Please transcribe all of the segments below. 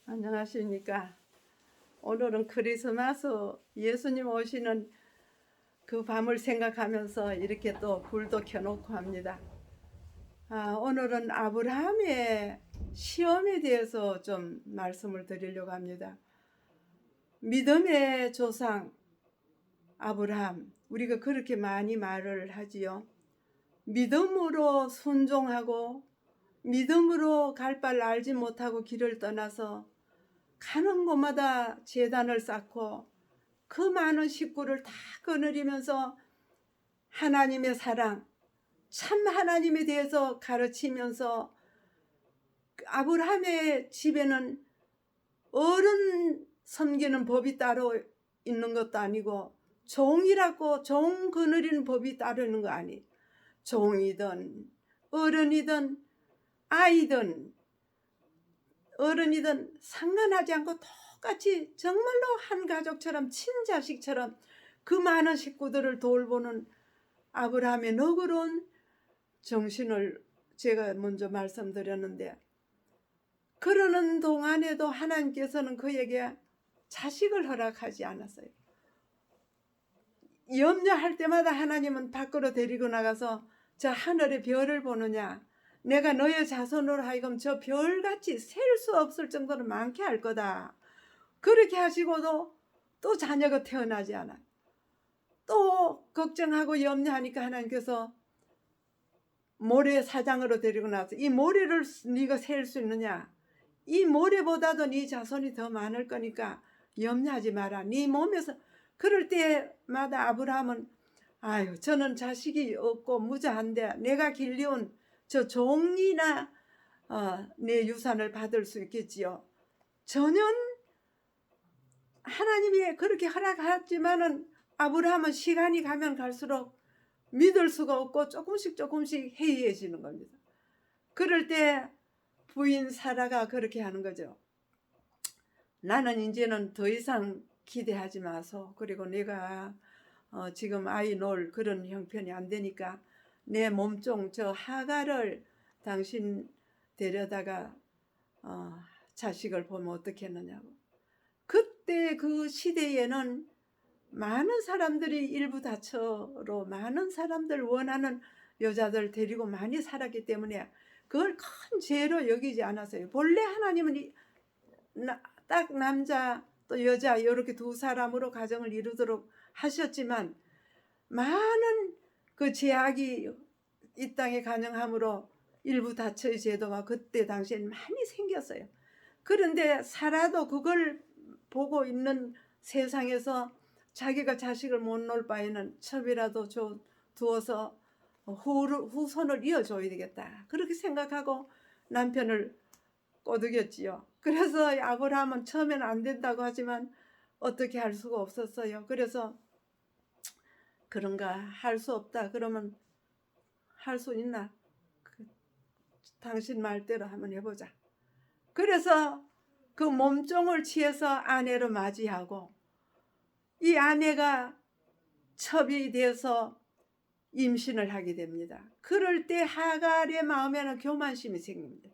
안녕하십니까. 오늘은 크리스마스 예수님 오시는 그 밤을 생각하면서 이렇게 또 불도 켜놓고 합니다. 오늘은 아브라함의 시험에 대해서 좀 말씀을 드리려고 합니다. 믿음의 조상 아브라함, 우리가 그렇게 많이 말을 하지요. 믿음으로 순종하고 믿음으로 갈 바를 알지 못하고 길을 떠나서 가는 곳마다 제단을 쌓고 그 많은 식구를 다 거느리면서 하나님의 사랑, 참 하나님에 대해서 가르치면서 아브라함의 집에는 어른 섬기는 법이 따로 있는 것도 아니고 종이라고 종 거느리는 법이 따로 있는 거 아니. 종이든 어른이든 아이든 어른이든 상관하지 않고 똑같이 정말로 한 가족처럼 친자식처럼 그 많은 식구들을 돌보는 아브라함의 너그러운 정신을 제가 먼저 말씀드렸는데, 그러는 동안에도 하나님께서는 그에게 자식을 허락하지 않았어요. 염려할 때마다 하나님은 밖으로 데리고 나가서 저 하늘의 별을 보느냐, 내가 너의 자손으로 하여금 저 별같이 셀 수 없을 정도로 많게 할 거다. 그렇게 하시고도 또 자녀가 태어나지 않아요. 또 걱정하고 염려하니까 하나님께서 모래 사장으로 데리고 나와서 이 모래를 네가 셀 수 있느냐, 이 모래보다도 네 자손이 더 많을 거니까 염려하지 마라. 네 몸에서. 그럴 때마다 아브라함은 아유, 저는 자식이 없고 무자한데 내가 길리운 저 종이나 내 유산을 받을 수 있겠지요. 전혀 하나님이 그렇게 허락하지만은 아브라함은 시간이 가면 갈수록 믿을 수가 없고 조금씩 해이해지는 겁니다. 그럴 때 부인 사라가 그렇게 하는 거죠. 나는 이제는 더 이상 기대하지 마소. 그리고 내가 지금 아이 놓을 그런 형편이 안 되니까 내 몸종 저 하가를 당신 데려다가 자식을 보면 어떻겠느냐고. 그때 그 시대에는 많은 사람들이 일부 다처로 많은 사람들 원하는 여자들 데리고 많이 살았기 때문에 그걸 큰 죄로 여기지 않았어요. 본래 하나님은 딱 남자 또 여자 이렇게 두 사람으로 가정을 이루도록 하셨지만 많은 그 제약이 이 땅에 가능함으로 일부 다처의 제도가 그때 당시에 많이 생겼어요. 그런데 사라도 그걸 보고 있는 세상에서 자기가 자식을 못 놓을 바에는 첩이라도 두어서 후손을 이어줘야 되겠다. 그렇게 생각하고 남편을 꼬드겼지요. 그래서 아브라함은 처음에는 안 된다고 하지만 어떻게 할 수가 없었어요. 그래서 그런가 할 수 없다. 그러면 할 수 있나? 당신 말대로 한번 해보자. 그래서 그 몸종을 취해서 아내로 맞이하고 이 아내가 첩이 돼서 임신을 하게 됩니다. 그럴 때 하갈의 마음에는 교만심이 생깁니다.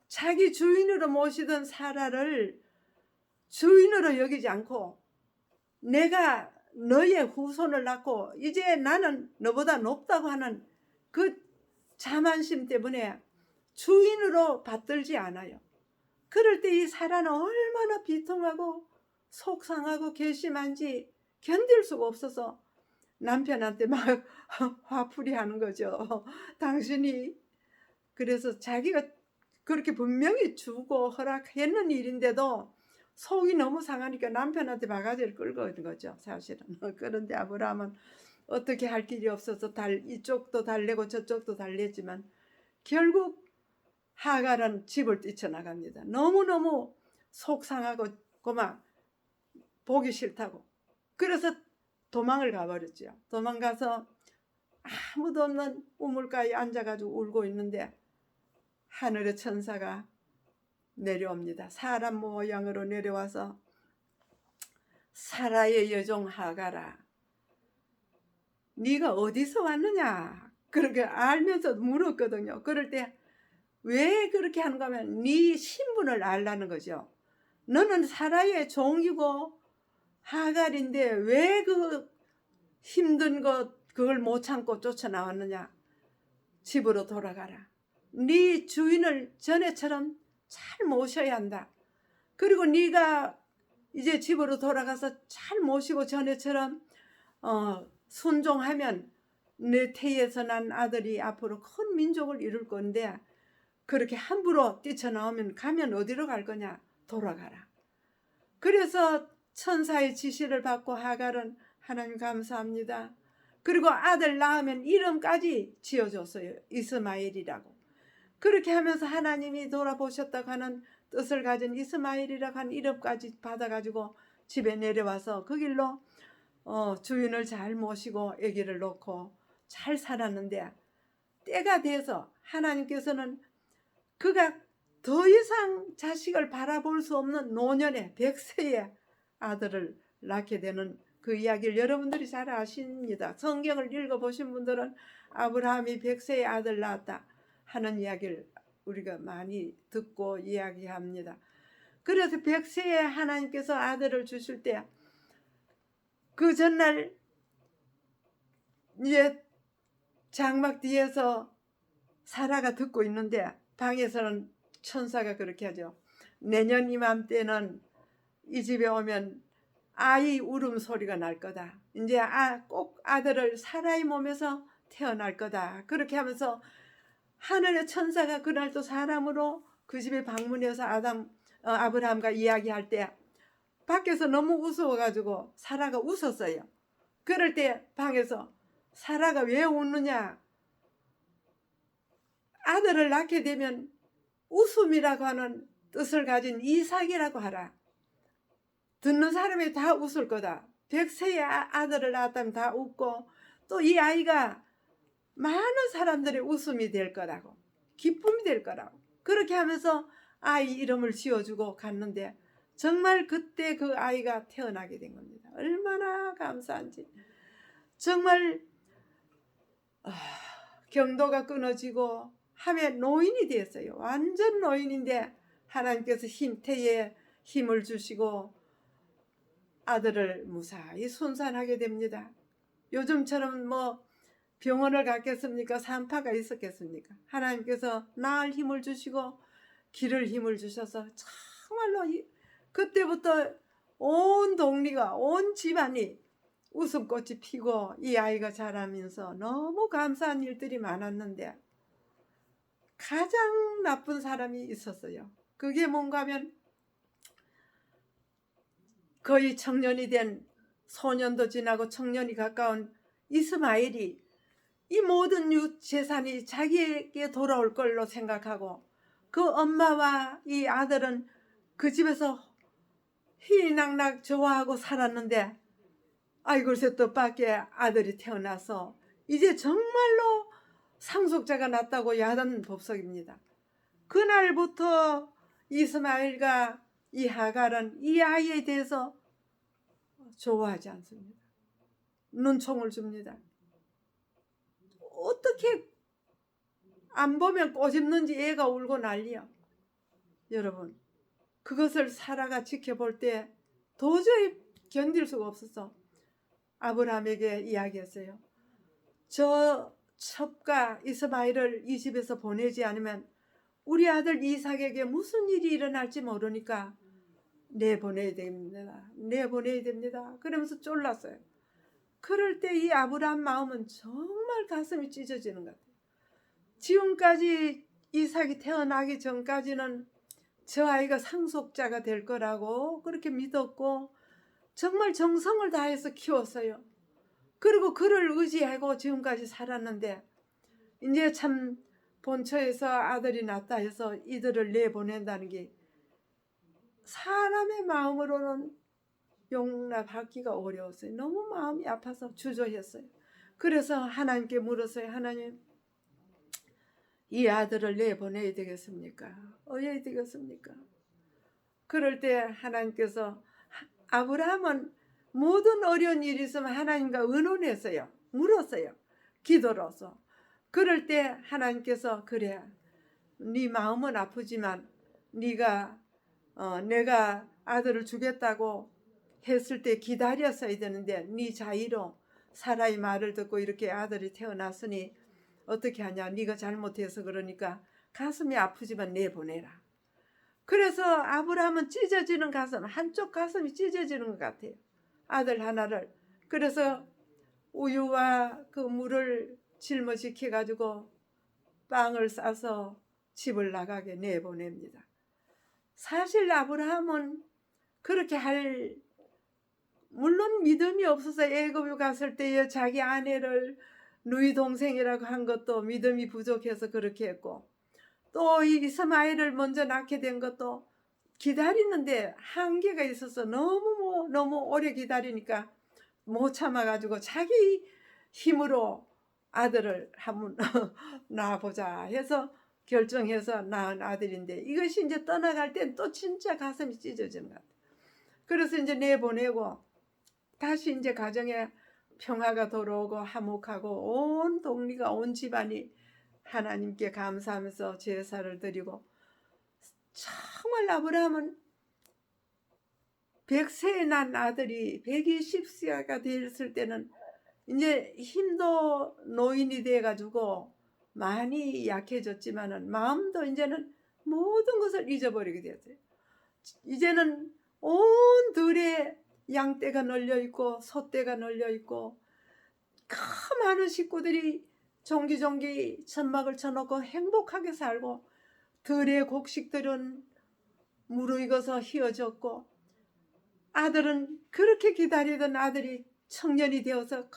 자기 주인으로 모시던 사라를 주인으로 여기지 않고 내가 너의 후손을 낳고 이제 나는 너보다 높다고 하는 그 자만심 때문에 주인으로 받들지 않아요. 그럴 때 이 사라는 얼마나 비통하고 속상하고 괘씸한지 견딜 수가 없어서 남편한테 막 화풀이 하는 거죠. 당신이. 그래서 자기가 그렇게 분명히 주고 허락했는 일인데도 속이 너무 상하니까 남편한테 바가지를 끌고 있는 거죠, 사실은. 그런데 아브라함은 어떻게 할 길이 없어서 이쪽도 달래고 저쪽도 달랬지만 결국 하갈은 집을 뛰쳐나갑니다. 너무너무 속상하고 고막 보기 싫다고. 그래서 도망을 가버렸죠. 도망가서 아무도 없는 우물가에 앉아가지고 울고 있는데 하늘의 천사가 내려옵니다. 사람 모양으로 내려와서 사라의 여종 하갈아, 네가 어디서 왔느냐? 그렇게 알면서 물었거든요. 그럴 때 왜 그렇게 하는가 하면 네 신분을 알라는 거죠. 너는 사라의 종이고 하갈인데 왜 그 힘든 것 그걸 못 참고 쫓아나왔느냐. 집으로 돌아가라. 네 주인을 전에처럼 잘 모셔야 한다. 그리고 네가 이제 집으로 돌아가서 잘 모시고 전에처럼 순종하면 내 태에서 난 아들이 앞으로 큰 민족을 이룰 건데 그렇게 함부로 뛰쳐나오면 가면 어디로 갈 거냐. 돌아가라. 그래서 천사의 지시를 받고 하갈은 하나님 감사합니다. 그리고 아들 낳으면 이름까지 지어줬어요. 이스마엘이라고. 그렇게 하면서 하나님이 돌아보셨다고 하는 뜻을 가진 이스마엘이라고 하는 이름까지 받아가지고 집에 내려와서 그 길로 주인을 잘 모시고 아기를 놓고 잘 살았는데 때가 돼서 하나님께서는 그가 더 이상 자식을 바라볼 수 없는 노년에 100세의 아들을 낳게 되는 그 이야기를 여러분들이 잘 아십니다. 성경을 읽어보신 분들은 아브라함이 100세의 아들 낳았다 하는 이야기를 우리가 많이 듣고 이야기합니다. 그래서 100세에 하나님께서 아들을 주실 때 그 전날 이제 장막 뒤에서 사라가 듣고 있는데 방에서는 천사가 그렇게 하죠. 내년 이맘때는 이 집에 오면 아이 울음소리가 날 거다. 이제 꼭 아들을 사라의 몸에서 태어날 거다. 그렇게 하면서 하늘의 천사가 그날 또 사람으로 그 집에 방문해서 아브라함과 이야기할 때 밖에서 너무 웃어가지고 사라가 웃었어요. 그럴 때 방에서 사라가 왜 웃느냐. 아들을 낳게 되면 웃음이라고 하는 뜻을 가진 이삭이라고 하라. 듣는 사람이 다 웃을 거다. 100세의 아들을 낳았다면 다 웃고 또 이 아이가 많은 사람들의 웃음이 될 거라고. 기쁨이 될 거라고. 그렇게 하면서 아이 이름을 지어주고 갔는데 정말 그때 그 아이가 태어나게 된 겁니다. 얼마나 감사한지. 정말 경도가 끊어지고 함에 노인이 됐어요. 완전 노인인데 하나님께서 태에 힘을 주시고 아들을 무사히 순산하게 됩니다. 요즘처럼 뭐 병원을 갔겠습니까? 산파가 있었겠습니까? 하나님께서 낳을 힘을 주시고 기를 힘을 주셔서 정말로 그때부터 온 동리가 온 집안이 웃음꽃이 피고 이 아이가 자라면서 너무 감사한 일들이 많았는데 가장 나쁜 사람이 있었어요. 그게 뭔가 하면 거의 청년이 된 소년도 지나고 청년이 가까운 이스마엘이 이 모든 재산이 자기에게 돌아올 걸로 생각하고 그 엄마와 이 아들은 그 집에서 희낙낙 좋아하고 살았는데 아이고 글쎄 뜻밖의 아들이 태어나서 이제 정말로 상속자가 났다고 야단 법석입니다. 그날부터 이스마엘과 이 하갈은 이 아이에 대해서 좋아하지 않습니다. 눈총을 줍니다. 어떻게 안 보면 꼬집는지 애가 울고 난리야. 여러분 그것을 사라가 지켜볼 때 도저히 견딜 수가 없어서 아브라함에게 이야기했어요. 저 첩가 이스마엘을 이 집에서 보내지 않으면 우리 아들 이삭에게 무슨 일이 일어날지 모르니까 내보내야 됩니다. 내보내야 됩니다. 그러면서 쫄랐어요. 그럴 때 이 아브라함 마음은 정말 가슴이 찢어지는 것 같아요. 지금까지 이삭이 태어나기 전까지는 저 아이가 상속자가 될 거라고 그렇게 믿었고 정말 정성을 다해서 키웠어요. 그리고 그를 의지하고 지금까지 살았는데 이제 참 본처에서 아들이 낳다 해서 이들을 내보낸다는 게 사람의 마음으로는 용납하기가 어려웠어요. 너무 마음이 아파서 주저했어요. 그래서 하나님께 물었어요. 하나님, 이 아들을 내보내야 되겠습니까? 어여야 되겠습니까? 그럴 때 하나님께서 아브라함은 모든 어려운 일이 있으면 하나님과 의논했어요. 물었어요. 기도로서. 그럴 때 하나님께서 그래, 네 마음은 아프지만 네가 내가 아들을 주겠다고 했을 때 기다렸어야 되는데 네 자의로 사라의 말을 듣고 이렇게 아들이 태어났으니 어떻게 하냐. 네가 잘못해서 그러니까 가슴이 아프지만 내보내라. 그래서 아브라함은 찢어지는 가슴, 한쪽 가슴이 찢어지는 것 같아요. 아들 하나를. 그래서 우유와 그 물을 짊어지켜 가지고 빵을 싸서 집을 나가게 내보냅니다. 사실 아브라함은 그렇게 물론 믿음이 없어서 애굽에 갔을 때에 자기 아내를 누이 동생이라고 한 것도 믿음이 부족해서 그렇게 했고, 또 이 이스마엘을 먼저 낳게 된 것도 기다리는데 한계가 있어서 너무 오래 기다리니까 못 참아가지고 자기 힘으로 아들을 한번 낳아보자 해서 결정해서 낳은 아들인데, 이것이 이제 떠나갈 땐 또 진짜 가슴이 찢어지는 것 같아요. 그래서 이제 내보내고 다시 이제 가정에 평화가 돌아오고 화목하고 온 동리가 온 집안이 하나님께 감사하면서 제사를 드리고, 정말 아브라함은 100세에 난 아들이 120세가 됐을 때는 이제 힘도 노인이 돼가지고 많이 약해졌지만은 마음도 이제는 모든 것을 잊어버리게 되었어요. 이제는 온 들에 양떼가 널려 있고 소떼가 널려 있고 그 많은 식구들이 종기종기 천막을 쳐놓고 행복하게 살고, 들의 곡식들은 무르익어서 휘어졌고, 아들은 그렇게 기다리던 아들이 청년이 되어서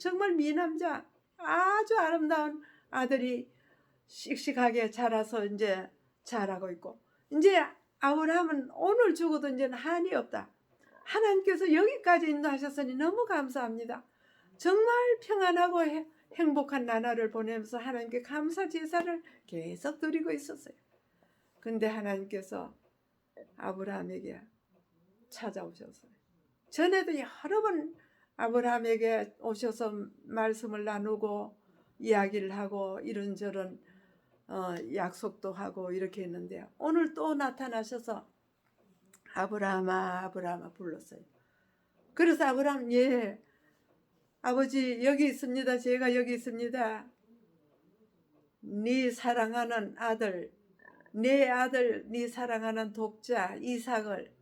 정말 미남자 아주 아름다운 아들이 씩씩하게 자라서 이제 자라고 있고, 이제 아브라함은 오늘 죽어도 이제는 한이 없다. 하나님께서 여기까지 인도하셨으니 너무 감사합니다. 정말 평안하고 행복한 나날을 보내면서 하나님께 감사 제사를 계속 드리고 있었어요. 근데 하나님께서 아브라함에게 찾아오셨어요. 전에도 여러 번 아브라함에게 오셔서 말씀을 나누고 이야기를 하고 이런저런 약속도 하고 이렇게 했는데, 오늘 또 나타나셔서 아브라함아 아브라함아 불렀어요. 그래서 아브라함, 예 아버지 여기 있습니다. 제가 여기 있습니다. 네 사랑하는 아들, 내 아들, 네 사랑하는 독자 이삭을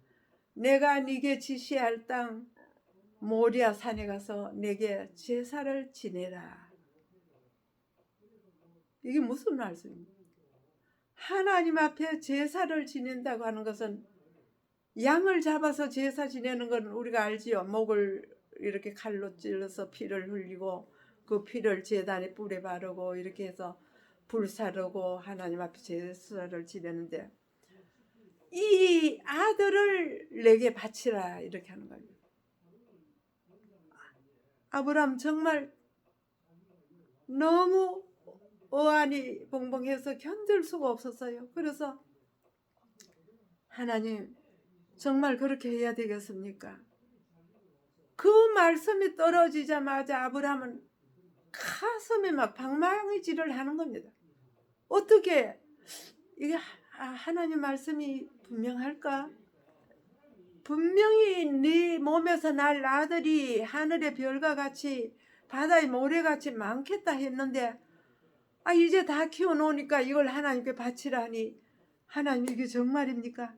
내가 네게 지시할 땅 모리아 산에 가서 내게 제사를 지내라. 이게 무슨 말씀입니까? 하나님 앞에 제사를 지낸다고 하는 것은 양을 잡아서 제사 지내는 건 우리가 알지요. 목을 이렇게 칼로 찔러서 피를 흘리고 그 피를 제단에 뿔에 바르고 이렇게 해서 불사르고 하나님 앞에 제사를 지내는데, 이 아들을 내게 바치라 이렇게 하는 거예요. 아브라함 정말 너무 어안이 봉봉해서 견딜 수가 없었어요. 그래서 하나님 정말 그렇게 해야 되겠습니까? 그 말씀이 떨어지자마자 아브라함은 가슴에 막 방망이질을 하는 겁니다. 어떻게 이게 하나님 말씀이 분명할까? 분명히 네 몸에서 날 아들이 하늘의 별과 같이 바다의 모래같이 많겠다 했는데, 이제 다 키워놓으니까 이걸 하나님께 바치라니, 하나님 이게 정말입니까?